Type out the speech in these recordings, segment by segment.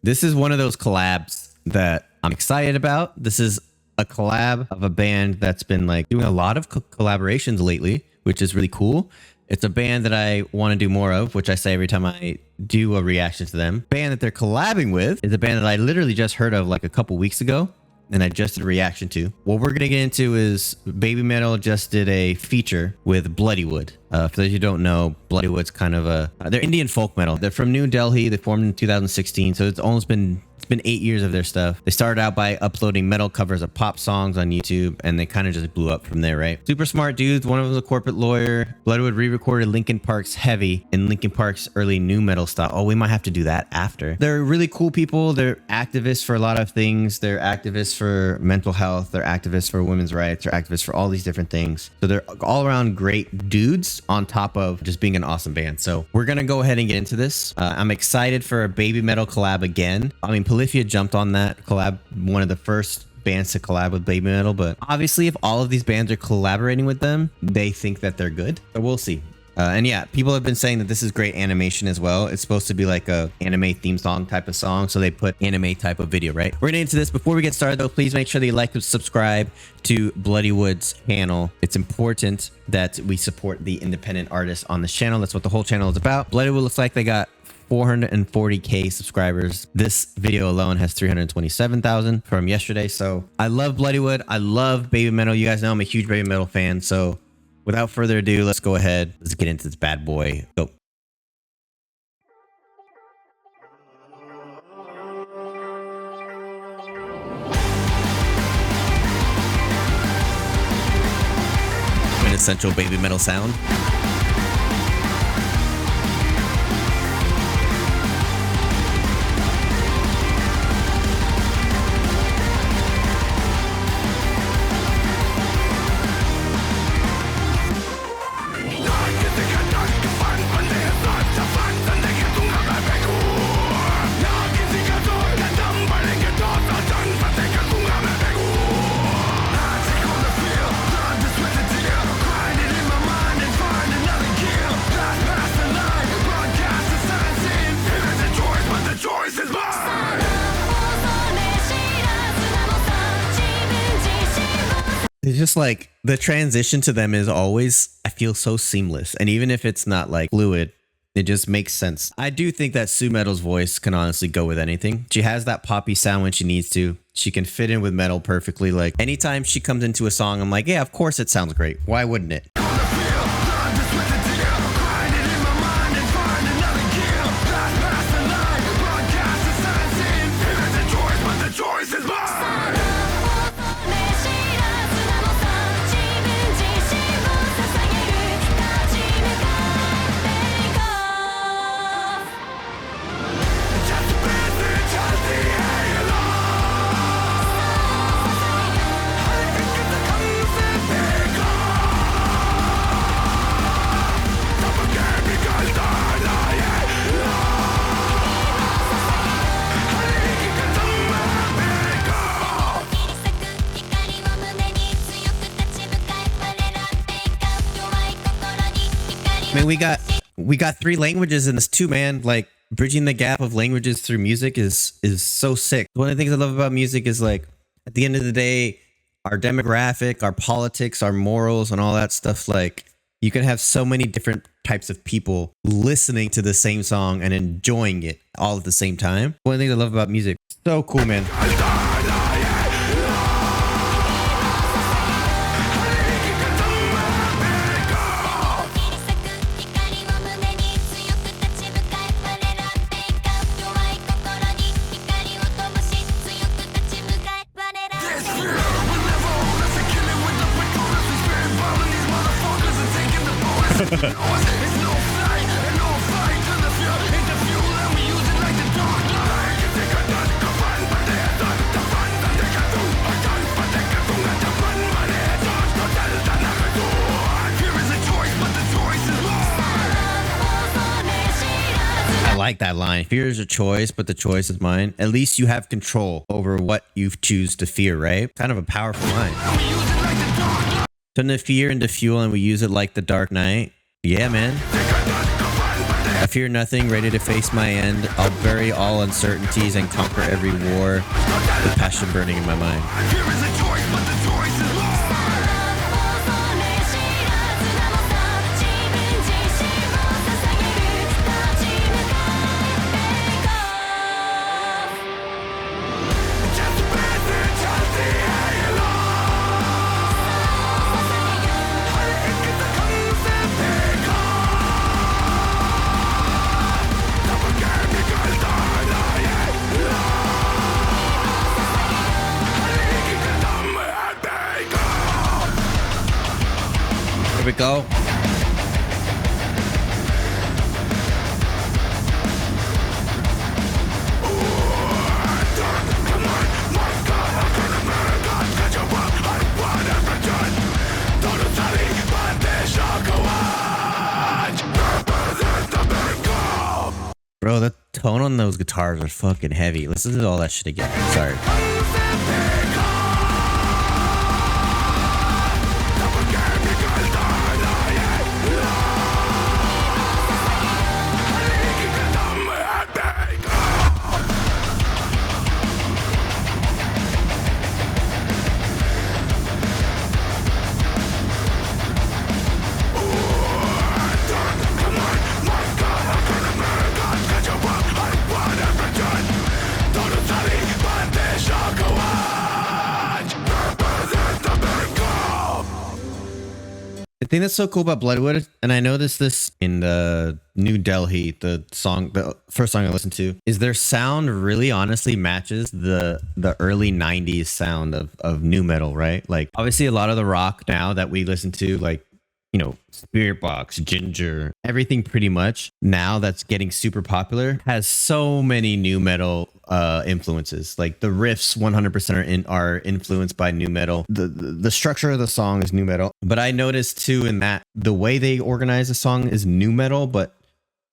This is one of those collabs that I'm excited about. This is a collab of a band that's been like doing a lot of collaborations lately, which is really cool. It's a band that I want to do more of, which I say every time I do a reaction to them. Band that they're collabing with is a band that I literally just heard of like a couple weeks ago, and I just did a reaction to. What we're gonna get into is Baby Metal just did a feature with Bloodywood. For those who don't know, Bloodywood's kind of they're Indian folk metal. They're from New Delhi. They formed in 2016, so it's been 8 years of their stuff. They started out by uploading metal covers of pop songs on YouTube, and they kind of just blew up from there, right? Super smart dudes. One of them was a corporate lawyer. Bloodywood re-recorded Linkin Park's Heavy in Linkin Park's early new metal style. Oh, we might have to do that after. They're really cool people. They're activists for a lot of things. They're activists for mental health. They're activists for women's rights. They're activists for all these different things. So they're all around great dudes on top of just being an awesome band. So we're going to go ahead and get into this. I'm excited for a Baby Metal collab again. I mean, Polyphia jumped on that collab, one of the first bands to collab with Baby Metal, but obviously if all of these bands are collaborating with them, they think that they're good. So we'll see. And yeah, people have been saying that this is great animation as well. It's supposed to be like a anime theme song type of song, so they put anime type of video, right? We're gonna get into this. Before we get started though, please make sure that you like and subscribe to Bloodywood's channel. It's important that we support the independent artists on this channel. That's what the whole channel is about. Bloodywood looks like they got 440k subscribers. This video alone has 327,000 from yesterday. So I love Bloodywood. I love Baby Metal. You guys know I'm a huge Baby Metal fan. So without further ado, let's go ahead. Let's get into this bad boy. Go. Quintessential Baby Metal sound. It's just like the transition to them is always, I feel so seamless. And even if it's not like fluid, it just makes sense. I do think that Sue Metal's voice can honestly go with anything. She has that poppy sound when she needs to. She can fit in with metal perfectly. Like anytime she comes into a song, I'm like, yeah, of course it sounds great. Why wouldn't it? I mean, we got 3 languages in this too, man. Like bridging the gap of languages through music is so sick. One of the things I love about music is like at the end of the day, our demographic, our politics, our morals, and all that stuff. Like you can have so many different types of people listening to the same song and enjoying it all at the same time. One of the things I love about music. So cool, man. I like that line. Fear is a choice, but the choice is mine. At least you have control over what you choose to fear, right? Kind of a powerful line. Turn the fear into fuel and we use it like the Dark Knight. Yeah, man. I fear nothing, ready to face my end. I'll bury all uncertainties and conquer every war with passion burning in my mind. Here is a choice, but the choice is mine. Here we go. Bro, the tone on those guitars are fucking heavy. Listen to all that shit again. Sorry. The thing that's so cool about Bloodywood, and I noticed this in the New Delhi, the first song I listened to, is their sound really honestly matches the early 90s sound of new metal, right? Like obviously a lot of the rock now that we listen to, like, you know, Spirit Box, Ginger, everything pretty much now that's getting super popular has so many new metal influences. Like the riffs 100% are influenced by new metal. The structure of the song is new metal. But I noticed too in that the way they organize the song is new metal, but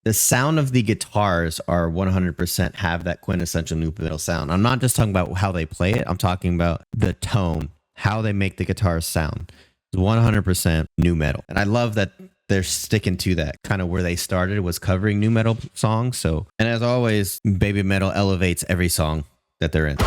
the sound of the guitars are 100% have that quintessential new metal sound. I'm not just talking about how they play it. I'm talking about the tone, how they make the guitars sound. 100% new metal. And I love that they're sticking to that. Kind of where they started was covering new metal songs. So, and as always, Baby Metal elevates every song that they're in.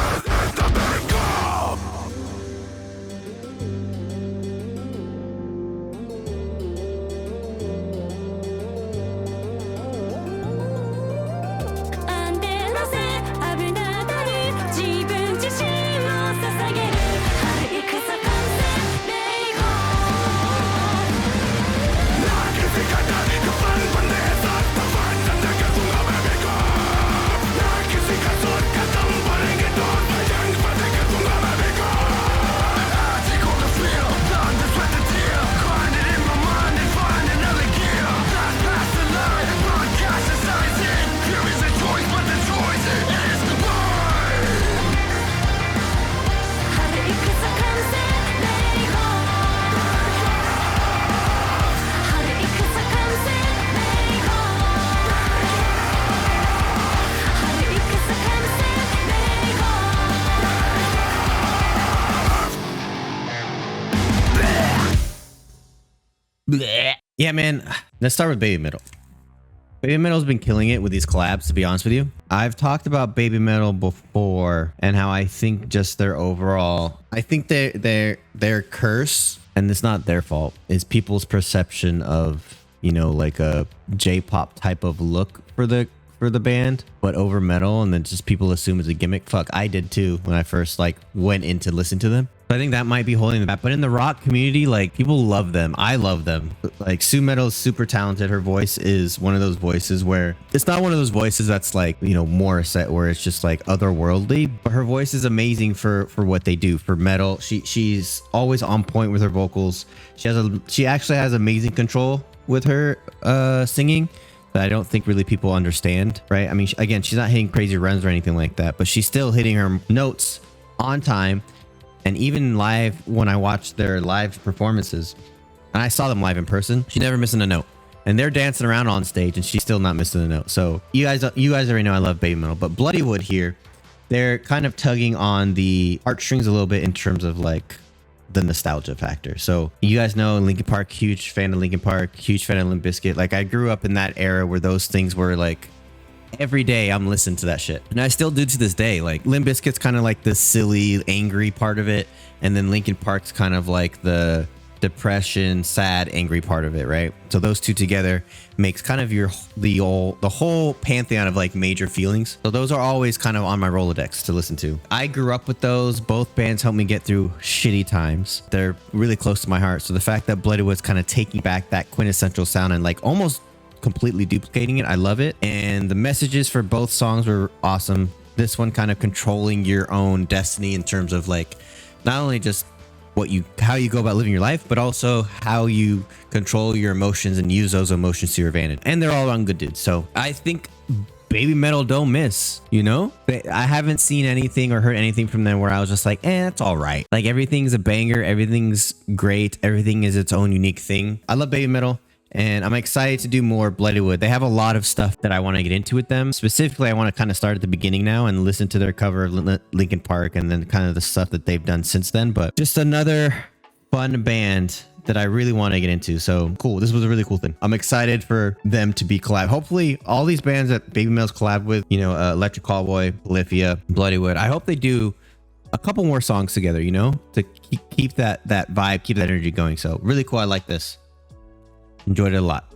Yeah, man. Let's start with Baby Metal. Baby Metal's been killing it with these collabs, to be honest with you. I've talked about Baby Metal before and how I think just their overall, I think their curse, and it's not their fault, is people's perception of, you know, like a J-pop type of look for the band, but over metal, and then just people assume it's a gimmick. Fuck, I did too when I first like went in to listen to them. I think that might be holding them back. But in the rock community, like people love them. I love them. Like Sue Metal is super talented. Her voice is one of those voices where it's not one of those voices that's like, you know, Morissette where it's just like otherworldly. But her voice is amazing for what they do for metal. She's always on point with her vocals. She actually has amazing control with her singing that I don't think really people understand, right? I mean, again, she's not hitting crazy runs or anything like that, but she's still hitting her notes on time. And even live, when I watched their live performances, and I saw them live in person, she's never missing a note. And they're dancing around on stage, and she's still not missing a note. So you guys already know I love Baby Metal, but Bloodywood here, they're kind of tugging on the heartstrings a little bit in terms of like the nostalgia factor. So you guys know Linkin Park, huge fan of Linkin Park, huge fan of Limp Bizkit. Like I grew up in that era where those things were like every day I'm listening to that shit. And I still do to this day. Like Limp Bizkit's kind of like the silly, angry part of it. And then Linkin Park's kind of like the depression, sad, angry part of it, right? So those two together makes kind of the whole pantheon of like major feelings. So those are always kind of on my Rolodex to listen to. I grew up with those. Both bands helped me get through shitty times. They're really close to my heart. So the fact that Bloodywood's kind of taking back that quintessential sound and like almost completely duplicating it, I love it. And the messages for both songs were awesome. This one kind of controlling your own destiny in terms of like not only just how you go about living your life, but also how you control your emotions and use those emotions to your advantage. And they're all on good dudes. So I think Baby Metal don't miss, you know? I haven't seen anything or heard anything from them where I was just like, it's all right. Like everything's a banger. Everything's great. Everything is its own unique thing. I love Baby Metal. And I'm excited to do more Bloodywood. They have a lot of stuff that I want to get into with them. Specifically, I want to kind of start at the beginning now and listen to their cover of Linkin Park and then kind of the stuff that they've done since then. But just another fun band that I really want to get into. So cool. This was a really cool thing. I'm excited for them to be collab. Hopefully all these bands that Baby Metal's collab with, you know, Electric Callboy, Polyphia, Bloodywood, I hope they do a couple more songs together, you know, to keep that vibe, keep that energy going. So really cool. I like this. Enjoyed it a lot.